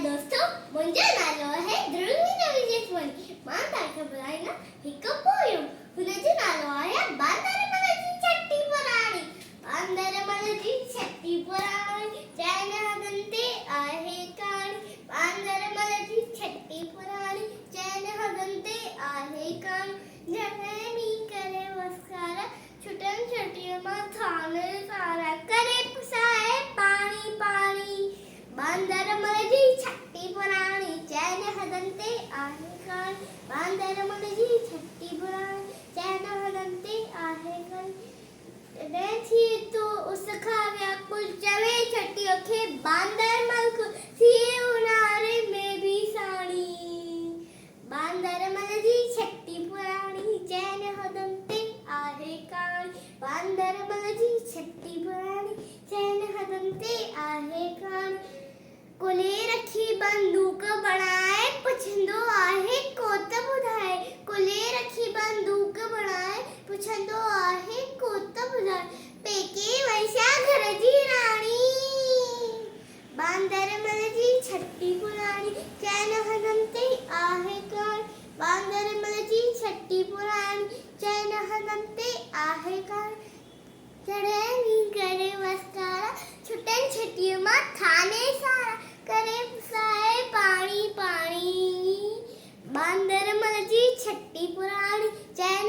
दोस्तों, मुंहिंजो नालो आहे ध्रुवीना विजयसवानी। मां तव्हांखे ॿुधाईंदमि हिकु पोयम। हुनजो नालो आहे बांदरमल जी छटी पुराणी। बांदरमल जी छटी पुराणी, चैन हथनि ते आहे काणी। बांदरमल जी छटी पुराणी, चैन हथनि ते आहे काणी। जॾहिं मींहुं करे वसकारा, छुटनि छटीअ मां थाने सारा, करे पुसाए पाणी पाणी। बांदरमल जी छटी पुराणी, चैन हथनि ते आहे काणी। बांदरमल जी छटी पुराणी, चैन हथनि ते आहे काणी। तॾहिं थिए थो उस खां व्याकुल, चवे छटीअ खे बांदरमल थिए ऊन्हारे में बि साणी। बांदरमल जी छटी पुराणी, चैन हथनि ते आहे काणी। बांदरमल जी छटी पुराणी, चैन हथनि ते आहे काणी। कुले रखी बंदूक बणाए, पुछंदो आहे को त ॿुधाए। कुले रखी बंदूक बणाए, पुछंदो आहे को त ॿुधाए। पेके वैसा घर जी राणी। बांदरमल जी छटी पुराणी, चैन हथनि ते आहे काणी। बांदरमल जी छटी पुराणी, चैन हथनि ते आहे काणी। जॾहिं मींहुं करे वसकारा, छुटनि छटीअ मां थाने सारा, करे पुसाए पाणी पाणी। बांदरमल जी छटी पुराणी, चैन